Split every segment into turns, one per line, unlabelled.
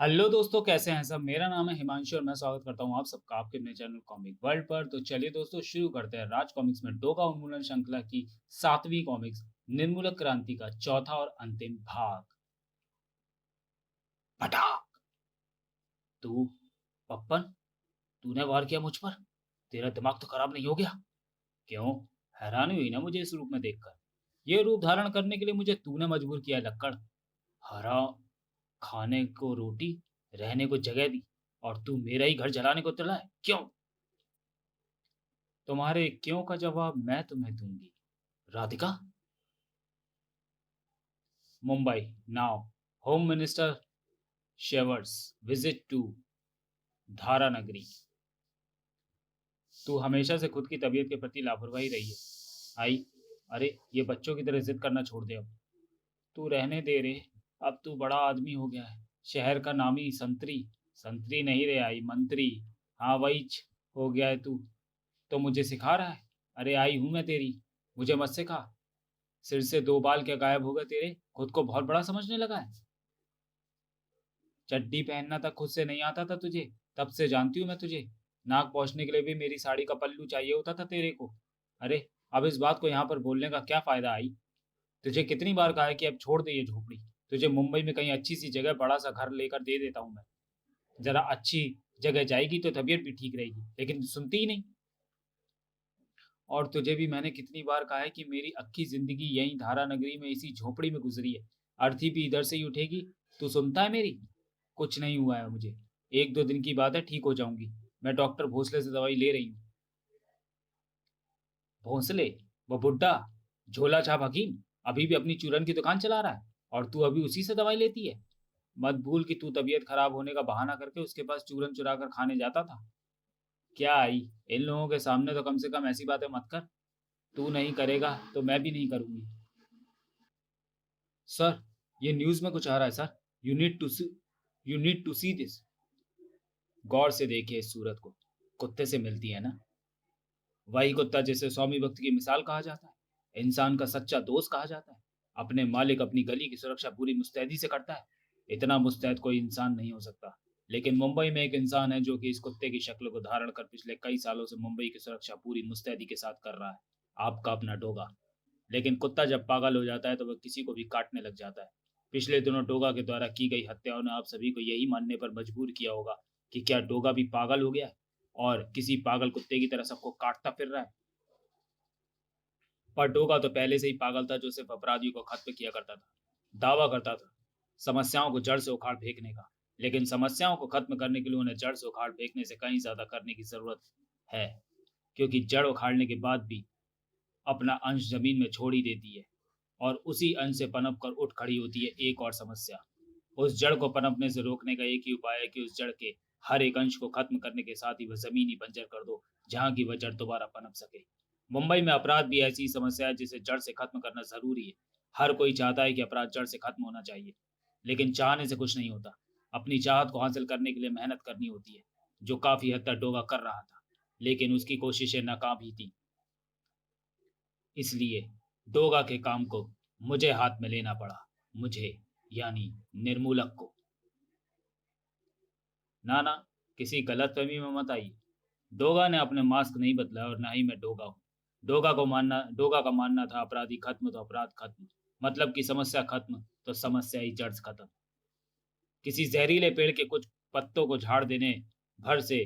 Hello दोस्तों, कैसे हैं सब। मेरा नाम है हिमांशु और मैं स्वागत करता हूं आप सबका आपके अपने चैनल कॉमिक वर्ल्ड पर। तो चलिए दोस्तों, शुरू करते हैं राज कॉमिक्स में डोगा उन्मूलन श्रृंखला की 7वीं कॉमिक्स निर्मूलक क्रांति का चौथा और अंतिम भाग। पटाक। तू पप्पन, तूने वार किया मुझ पर। तेरा दिमाग तो खराब नहीं हो गया? क्यों? हैरानी हुई ना मुझे इस रूप में देखकर। ये रूप धारण करने के लिए मुझे तूने मजबूर किया है, लक्कड़। हरा खाने को रोटी, रहने को जगह दी, और तू मेरा ही घर जलाने को तुला है। क्यों? तुम्हारे क्यों का जवाब मैं तुम्हें दूंगी, Radhika. Mumbai now. Home minister शेवर्स विजिट टू धारा नगरी। तू हमेशा से खुद की तबीयत के प्रति लापरवाही रही है, आई। अरे, ये बच्चों की तरह जिद करना छोड़ दे अब। तू रहने दे रे। अब तू बड़ा आदमी हो गया है, शहर का नामी संतरी। संतरी नहीं रे आई, मंत्री। हाँ वही हो गया है तू। तो मुझे सिखा रहा है? अरे आई हूं मैं तेरी, मुझे मत सिखा। सिर से 2 बाल क्या गायब हो गए तेरे? खुद को बहुत बड़ा समझने लगा है। चड्डी पहनना तक खुद से नहीं आता था तुझे। तब से जानती हूँ मैं तुझे। नाक पहुंचने के लिए भी मेरी साड़ी का पल्लू चाहिए होता था तेरे को। अरे, अब इस बात को यहाँ पर बोलने का क्या फायदा आई? तुझे कितनी बार कहा है कि अब छोड़ दे ये झोपड़ी। तुझे मुंबई में कहीं अच्छी सी जगह बड़ा सा घर लेकर दे देता हूँ मैं। जरा अच्छी जगह जाएगी तो तबीयत भी ठीक रहेगी, लेकिन तू सुनती ही नहीं। और तुझे भी मैंने कितनी बार कहा है कि मेरी अक्की जिंदगी यहीं धारा नगरी में इसी झोपड़ी में गुजरी है। अर्थी भी इधर से ही उठेगी। तू सुनता है मेरी? कुछ नहीं हुआ है मुझे। 1-2 दिन की बात है, ठीक हो जाऊंगी। मैं डॉक्टर भोसले से दवाई ले रही हूँ। भोसले? वो बुड्ढा झोला छाप हकीम अभी भी अपनी चूरन की दुकान चला रहा है, और तू अभी उसी से दवाई लेती है। मत भूल कि तू तबीयत खराब होने का बहाना करके उसके पास चूरन चुरा कर खाने जाता था। क्या आई, इन लोगों के सामने तो कम से कम ऐसी बातें मत कर। तू नहीं करेगा तो मैं भी नहीं करूंगी। सर, ये न्यूज में कुछ आ रहा है sir. You need to see you need to see this. गौर से देखिए इस सूरत को। कुत्ते से मिलती है ना? वही कुत्ता जिसे स्वामी भक्त की मिसाल कहा जाता है, इंसान का सच्चा दोस्त कहा जाता है। अपने मालिक अपनी गली की सुरक्षा पूरी मुस्तैदी से करता है। इतना मुस्तैद कोई इंसान नहीं हो सकता। लेकिन मुंबई में एक इंसान है जो कि इस कुत्ते की शक्ल को धारण कर पिछले कई सालों से मुंबई की सुरक्षा पूरी मुस्तैदी के साथ कर रहा है। आपका अपना डोगा। लेकिन कुत्ता जब पागल हो जाता है तो वह किसी को भी काटने लग जाता है। पिछले दिनों डोगा के द्वारा की गई हत्याओं ने आप सभी को यही मानने पर मजबूर किया होगा कि क्या डोगा भी पागल हो गया है और किसी पागल कुत्ते की तरह सबको काटता फिर रहा है। पर डोगा तो पहले से ही पागल था, जो सिर्फ अपराधियों को खत्म किया करता था। दावा करता था समस्याओं को जड़ से उखाड़ फेंकने का। लेकिन समस्याओं को खत्म करने के लिए उन्हें जड़ से उखाड़ फेंकने से कहीं ज्यादा करने की जरूरत है, क्योंकि जड़ उखाड़ने के बाद भी अपना अंश जमीन में छोड़ ही देती है, और उसी अंश से पनप कर उठ खड़ी होती है एक और समस्या। उस जड़ को पनपने से रोकने का एक ही उपाय है कि उस जड़ के हर एक अंश को खत्म करने के साथ ही वह जमीन ही बंजर कर दो, जहां की वह जड़ दोबारा पनप सके। मुंबई में अपराध भी ऐसी ही समस्या है जिसे जड़ से खत्म करना जरूरी है। हर कोई चाहता है कि अपराध जड़ से खत्म होना चाहिए, लेकिन चाहने से कुछ नहीं होता। अपनी चाहत को हासिल करने के लिए मेहनत करनी होती है, जो काफी हद तक डोगा कर रहा था, लेकिन उसकी कोशिशें नाकाम ही थी। इसलिए डोगा के काम को मुझे हाथ में लेना पड़ा। मुझे, यानी निर्मूलक को। ना ना, किसी गलतफहमी में मत आइए। डोगा ने अपने मास्क नहीं बदला और ना ही मैं डोगा हूँ। डोगा का मानना था अपराधी खत्म तो अपराध खत्म। मतलब की समस्या खत्म तो समस्या ही जड़ से खत्म। किसी जहरीले पेड़ के कुछ पत्तों को झाड़ देने भर से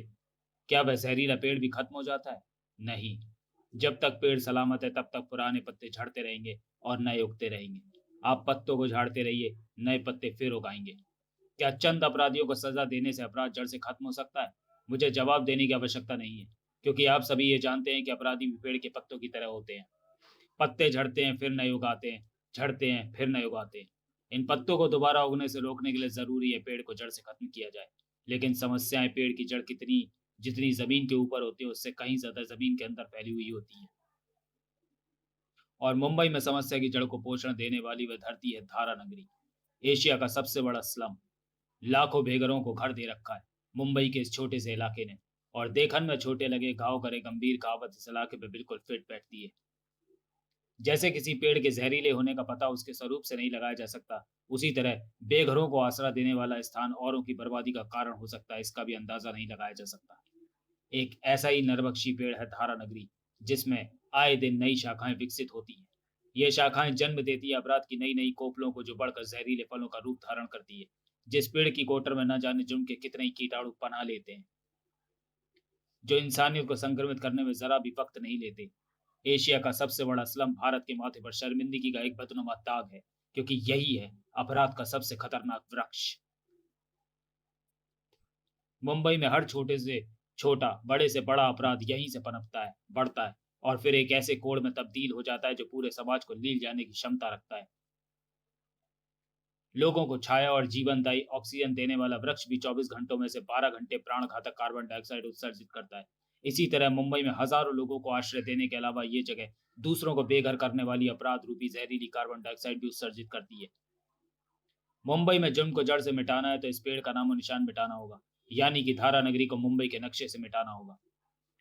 क्या वह जहरीला पेड़ भी खत्म हो जाता है? नहीं। जब तक पेड़ सलामत है तब तक पुराने पत्ते झड़ते रहेंगे और नए उगते रहेंगे। आप पत्तों को झाड़ते रहिए, नए पत्ते फिर उगाएंगे। क्या चंद अपराधियों को सजा देने से अपराध जड़ से खत्म हो सकता है? मुझे जवाब देने की आवश्यकता नहीं है, क्योंकि आप सभी ये जानते हैं कि अपराधी भी पेड़ के पत्तों की तरह होते हैं। पत्ते झड़ते हैं फिर नए उगाते हैं, झड़ते हैं फिर नए उगाते हैं। इन पत्तों को दोबारा उगने से रोकने के लिए जरूरी है पेड़ को जड़ से खत्म किया जाए। लेकिन समस्याएं पेड़ की जड़ कितनी जितनी जमीन के ऊपर होती है उससे कहीं ज्यादा जमीन के अंदर फैली हुई होती है। और मुंबई में समस्या की जड़ को पोषण देने वाली वह धरती है धारा नगरी, एशिया का सबसे बड़ा स्लम। लाखों बेघरों को घर दे रखा है मुंबई के इस छोटे से इलाके ने। और देखन में छोटे लगे घाव करे गंभीर कहावत इस इलाके पे बिल्कुल फिट बैठती है। जैसे किसी पेड़ के जहरीले होने का पता उसके स्वरूप से नहीं लगाया जा सकता, उसी तरह बेघरों को आसरा देने वाला स्थान औरों की बर्बादी का कारण हो सकता है, इसका भी अंदाजा नहीं लगाया जा सकता। एक ऐसा ही नरभक्षी पेड़ है धारा नगरी, जिसमें आए दिन नई शाखाएं विकसित होती हैं। ये शाखाएं जन्म देती है अपराध की नई नई कोपलों को, जो बढ़कर जहरीले फलों का रूप धारण करती है। जिस पेड़ की कोटर में न जाने जुर्म के कितने ही कीटाणु पनाह लेते हैं, जो इंसानियत को संक्रमित करने में जरा भी वक्त नहीं लेते। एशिया का सबसे बड़ा स्लम भारत के माथे पर शर्मिंदगी का एक बदनुमा दाग है, क्योंकि यही है अपराध का सबसे खतरनाक वृक्ष। मुंबई में हर छोटे से छोटा, बड़े से बड़ा अपराध यहीं से पनपता है, बढ़ता है और फिर एक ऐसे कोड़ में तब्दील हो जाता है जो पूरे समाज को लील जाने की क्षमता रखता है। लोगों को छाया और जीवनदायी ऑक्सीजन देने वाला वृक्ष भी 24 घंटों में से 12 घंटे प्राण घातक कार्बन डाइऑक्साइड उत्सर्जित करता है। इसी तरह मुंबई में हजारों लोगों को आश्रय देने के अलावा ये जगह दूसरों को बेघर करने वाली अपराध रूपी जहरीली कार्बन डाइऑक्साइड भी उत्सर्जित करती है। मुंबई में जुर्म को जड़ से मिटाना है तो इस पेड़ का नामो निशान मिटाना होगा, यानी कि धारा नगरी को मुंबई के नक्शे से मिटाना होगा।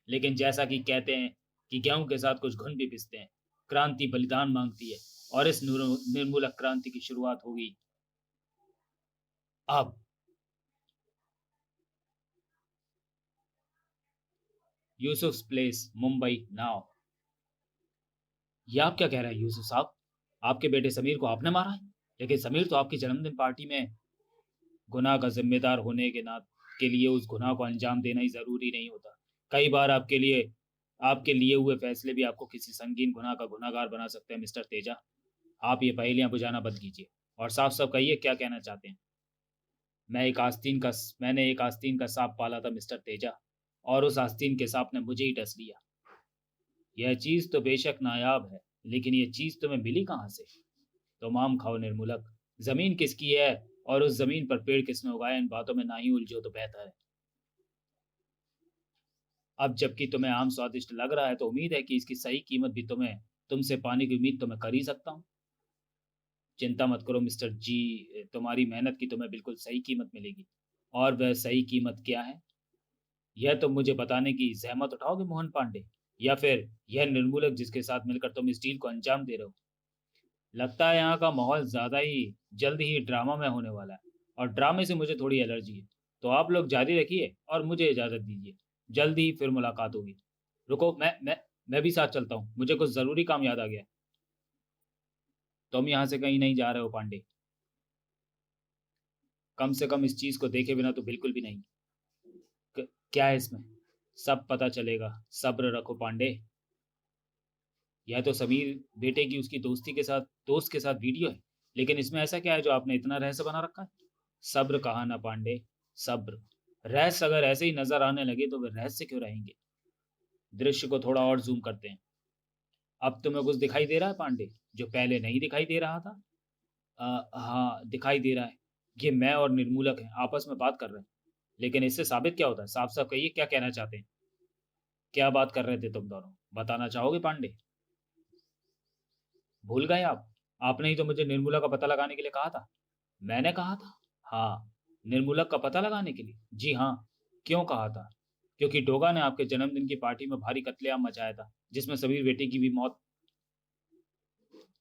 लेकिन जैसा कि कहते हैं कि गेहूं के साथ कुछ घुन भी पिसते हैं, क्रांति बलिदान मांगती है और इस निर्मूलक क्रांति की शुरुआत होगी अब। Yusuf place, Mumbai now. ये आप क्या कह रहे हैं यूसुफ साहब? आपके बेटे समीर को आपने मारा है? लेकिन समीर तो आपकी जन्मदिन पार्टी में गुनाह का जिम्मेदार होने के लिए उस गुनाह को अंजाम देना ही जरूरी नहीं होता। कई बार आपके लिए हुए फैसले भी आपको किसी संगीन गुनाह का गुनाहगार बना सकते हैं मिस्टर तेजा। आप ये पहेलियां बुझाना बंद कीजिए और साफ साफ कहिए क्या कहना चाहते हैं। मैंने एक आस्तीन का सांप पाला था मिस्टर तेजा, और उस आस्तीन के सांप ने मुझे ही डस लिया। यह चीज तो बेशक नायाब है, लेकिन ये चीज तुम्हें मिली कहाँ से? तुम आम खाओ निर्मूलक। जमीन किसकी है और उस जमीन पर पेड़ किसने उगाया, इन बातों में ना ही उलझो तो बेहतर है। अब जबकि तुम्हें आम स्वादिष्ट लग रहा है तो उम्मीद है कि इसकी सही कीमत भी तुमसे पाने की उम्मीद तो मैं कर ही सकता हूँ। चिंता मत करो मिस्टर जी, तुम्हारी मेहनत की तुम्हें बिल्कुल सही कीमत मिलेगी। और वह सही कीमत क्या है, यह तुम मुझे बताने की जहमत उठाओगे मोहन पांडे, या फिर यह निर्मूलक जिसके साथ मिलकर तुम इस डील को अंजाम दे रहे हो? लगता है यहाँ का माहौल ज्यादा ही जल्द ही ड्रामा में होने वाला है, और ड्रामे से मुझे थोड़ी एलर्जी है। तो आप लोग जारी रखिए और मुझे इजाजत दीजिए, जल्द ही फिर मुलाकात होगी। रुको, मैं भी साथ चलता हूँ, मुझे कुछ जरूरी काम याद आ गया। तुम यहाँ से कहीं नहीं जा रहे हो पांडे, कम से कम इस चीज को देखे बिना तो बिल्कुल भी नहीं। क्या है इसमें? सब पता चलेगा, सब्र रखो पांडे। यह तो समीर बेटे की उसकी दोस्त के साथ वीडियो है, लेकिन इसमें ऐसा क्या है जो आपने इतना रहस्य बना रखा है? सब्र कहा ना पांडे, सब्र। रहस्य अगर ऐसे ही नजर आने लगे तो वे रहस्य क्यों रहेंगे? दृश्य को थोड़ा और जूम करते हैं। अब तुम्हें कुछ दिखाई दे रहा है पांडे, जो पहले नहीं दिखाई दे रहा था? हाँ, दिखाई दे रहा है। ये मैं और निर्मूलक हैं, आपस में बात कर रहे हैं। लेकिन इससे साबित क्या होता है? साफ साफ कहिए क्या कहना चाहते हैं। क्या बात कर रहे थे तुम दोनों, बताना चाहोगे पांडे? भूल गए आप? आपने ही तो मुझे निर्मूलक का पता लगाने के लिए कहा था। मैंने कहा था? हाँ, निर्मूलक का पता लगाने के लिए। जी हाँ। क्यों कहा था? क्योंकि डोगा ने आपके जन्मदिन की पार्टी में भारी कत्लेआम मचाया था, जिसमें समीर बेटे की भी मौत।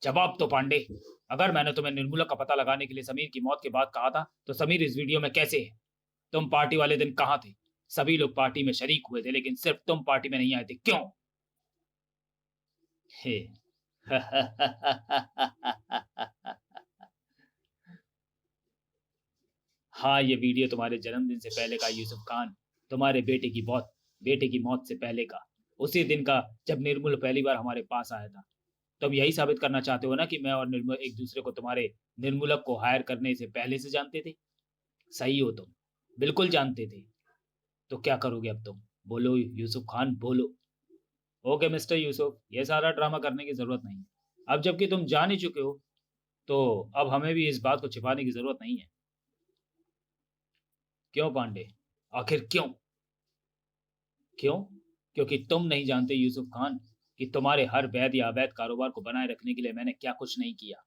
जवाब तो पांडे। अगर मैंने तुम्हें निर्मूलक का पता लगाने के लिए समीर की मौत के बाद कहा था, तो समीर इस वीडियो में कैसे है? तुम पार्टी वाले दिन कहाँ थे? सभी लोग पार्टी में शरीक हुए थे, लेकिन सिर्फ तुम पार्टी में नहीं आए थे, क्यों? हे हाँ, ये वीडियो तुम्हारे जन्मदिन से पहले का यूसुफ खान, तुम्हारे बेटे की मौत से पहले का, उसी दिन का जब निर्मल पहली बार हमारे पास आया था। तुम यही साबित करना चाहते हो ना कि मैं और निर्मल एक दूसरे को तुम्हारे निर्मूलक को हायर करने से पहले से जानते थे? सही हो तुम, बिल्कुल जानते थे। तो क्या करोगे अब तुम? बोलो यूसुफ खान, बोलो। ओके मिस्टर यूसुफ, ये सारा ड्रामा करने की जरूरत नहीं है। अब जबकि तुम जान ही चुके हो, तो अब हमें भी इस बात को छिपाने की जरूरत नहीं है। क्यों पांडे? आखिर क्यों? क्यों? क्योंकि तुम नहीं जानते यूसुफ खान कि तुम्हारे हर वैध या अवैध कारोबार को बनाए रखने के लिए मैंने क्या कुछ नहीं किया।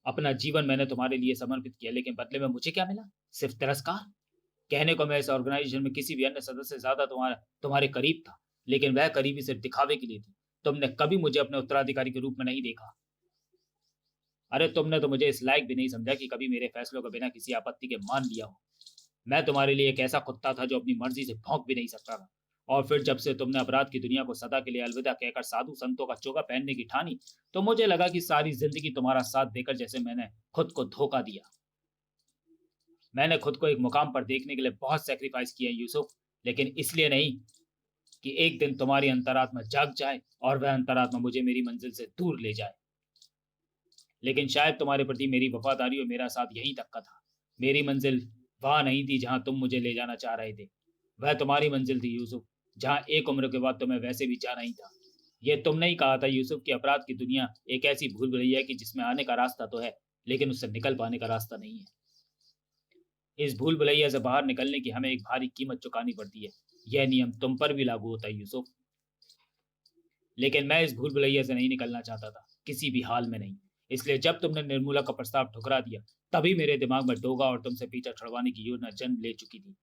अपना जीवन मैंने तुम्हारे लिए समर्पित किया, लेकिन बदले में मुझे क्या मिला? सिर्फ तिरस्कार। कहने को मैं इस ऑर्गेनाइजेशन में किसी भी अन्य सदस्य से ज्यादा तुम्हारे करीब था, लेकिन वह करीबी सिर्फ दिखावे के लिए थी। तुमने कभी मुझे अपने उत्तराधिकारी के रूप में नहीं देखा। अरे तुमने तो मुझे इस लायक भी नहीं समझा कि कभी मेरे फैसलों को बिना किसी आपत्ति के मान लिया हो। मैं तुम्हारे लिए एक ऐसा कुत्ता था जो अपनी मर्जी से भौंक भी नहीं सकता था। और फिर जब से तुमने अपराध की दुनिया को सदा के लिए अलविदा कहकर साधु संतों का चोगा पहनने की ठानी, तो मुझे लगा कि सारी जिंदगी तुम्हारा साथ देकर जैसे मैंने खुद को धोखा दिया। मैंने खुद को एक मुकाम पर देखने के लिए बहुत सेक्रीफाइस किया यूसुफ, लेकिन इसलिए नहीं कि एक दिन तुम्हारी अंतरात्मा जाग जाए और वह अंतरात्मा मुझे मेरी मंजिल से दूर ले जाए। लेकिन शायद तुम्हारे प्रति मेरी वफादारी और मेरा साथ यहीं तक का था। मेरी मंजिल वहां नहीं थी जहां तुम मुझे ले जाना चाह रहे थे। वह तुम्हारी मंजिल थी यूसुफ, जहां एक उम्र के बाद तुम्हें वैसे भी जाना ही था। यह तुमने ही कहा था यूसुफ कि अपराध की दुनिया एक ऐसी भूल भुलैया है कि जिसमें आने का रास्ता तो है, लेकिन उससे निकल पाने का रास्ता नहीं है। इस भूल भुलैया से बाहर निकलने की हमें एक भारी कीमत चुकानी पड़ती है। यह नियम तुम पर भी लागू होता है यूसुफ। लेकिन मैं इस भूल भुलैया से नहीं निकलना चाहता था, किसी भी हाल में नहीं। इसलिए जब तुमने निर्मूला का प्रस्ताव ठुकरा दिया, तभी मेरे दिमाग में डोगा और तुमसे पीछा छुड़वाने की योजना जन्म ले चुकी थी।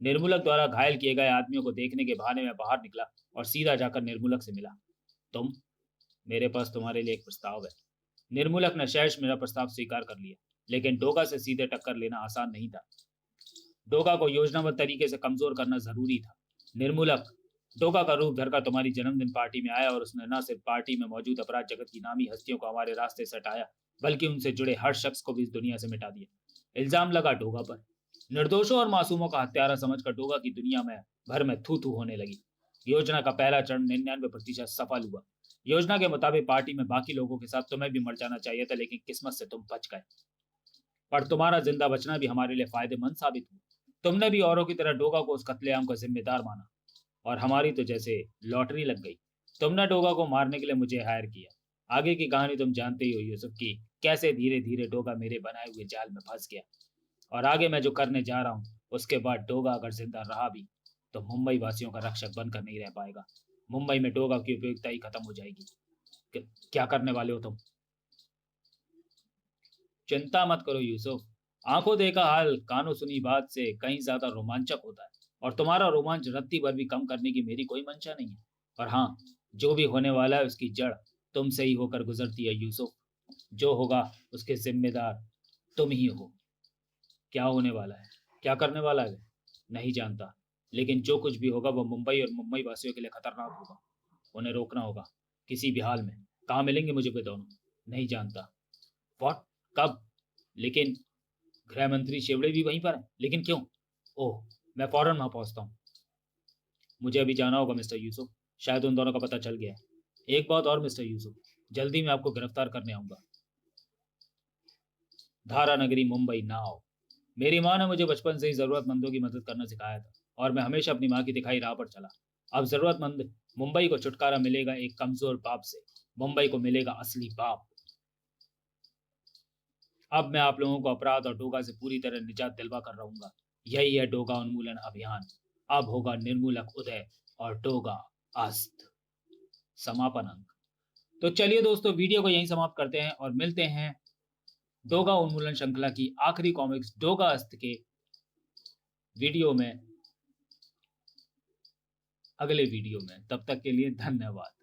निर्मूलक द्वारा घायल किए गए आदमियों को देखने के बहाने में बाहर निकला और सीधा जाकर निर्मूलक से मिला। तुम मेरे पास तुम्हारे लिए एक प्रस्ताव है। निर्मूलक ने सहर्ष मेरा प्रस्ताव स्वीकार कर लिया, लेकिन डोगा से सीधे टक्कर लेना आसान नहीं था। डोगा को योजनाबद्ध तरीके से कमजोर करना जरूरी था। निर्मूलक डोगा का रूप धरकर तुम्हारी जन्मदिन पार्टी में आया और उसने न सिर्फ पार्टी में मौजूद अपराध जगत की नामी हस्तियों को हमारे रास्ते से हटाया, बल्कि उनसे जुड़े हर शख्स को भी इस दुनिया से मिटा दिया। इल्जाम लगा डोगा पर। निर्दोषों और मासूमों का हत्यारा समझकर डोगा की दुनिया में भर में थू थू होने लगी। योजना का पहला चरण 99% सफल हुआ। योजना के मुताबिक पार्टी में बाकी लोगों के साथ तुम्हें भी मर जाना चाहिए था, लेकिन किस्मत से तुम बच गए। पर तुम्हारा जिंदा बचना भी हमारे लिए फायदेमंद साबित हुआ। तुमने भी औरों की तरह डोगा को उस कत्लेआम का जिम्मेदार माना, और हमारी तो जैसे लॉटरी लग गई। तुमने डोगा को मारने के लिए मुझे हायर किया। आगे की कहानी तुम जानते ही हो यूसुफ की, कैसे धीरे धीरे डोगा मेरे बनाए हुए जाल में फंस गया। और आगे मैं जो करने जा रहा हूँ, उसके बाद डोगा अगर जिंदा रहा भी, तो मुंबई वासियों का रक्षक बनकर नहीं रह पाएगा। मुंबई में डोगा की उपयोगिता ही खत्म हो जाएगी। क्या करने वाले हो तुम? चिंता मत करो यूसुफ। आंखों देखा हाल कानों सुनी बात से कहीं ज्यादा रोमांचक होता है, और तुम्हारा रोमांच रत्ती भर भी कम करने की मेरी कोई मंशा नहीं है। और हाँ, जो भी होने वाला है उसकी जड़ तुमसे ही होकर गुजरती है यूसुफ। जो होगा उसके जिम्मेदार तुम ही हो। क्या होने वाला है, क्या करने वाला है, नहीं जानता, लेकिन जो कुछ भी होगा वो मुंबई और मुंबई वासियों के लिए खतरनाक होगा। उन्हें रोकना होगा, किसी भी हाल में। कहाँ मिलेंगे मुझे वे दोनों, नहीं जानता। व्हाट, कब? लेकिन गृह मंत्री शेवड़े भी वहीं पर है, लेकिन क्यों? ओह, मैं फौरन वहां पहुंचता हूँ। मुझे अभी जाना होगा मिस्टर यूसुफ, शायद उन दोनों का पता चल गया है। एक बात और मिस्टर यूसुफ, जल्दी मैं आपको गिरफ्तार करने आऊंगा। धारा नगरी मुंबई नाव। मेरी माँ ने मुझे बचपन से ही जरूरतमंदों की मदद करना सिखाया था, और मैं हमेशा अपनी माँ की दिखाई राह पर चला। अब जरूरतमंद मुंबई को छुटकारा मिलेगा एक कमजोर बाप से। मुंबई को मिलेगा असली बाप। अब मैं आप लोगों को अपराध और डोगा से पूरी तरह निजात दिलवा कर रहूंगा। यही है डोगा उन्मूलन अभियान। अब होगा निर्मूलक उदय और डोगा अस्त। समापन अंक। तो चलिए दोस्तों, वीडियो को यहीं समाप्त करते हैं और मिलते हैं डोगा उन्मूलन श्रृंखला की आखिरी कॉमिक्स डोगा अस्त के वीडियो में, अगले वीडियो में। तब तक के लिए धन्यवाद।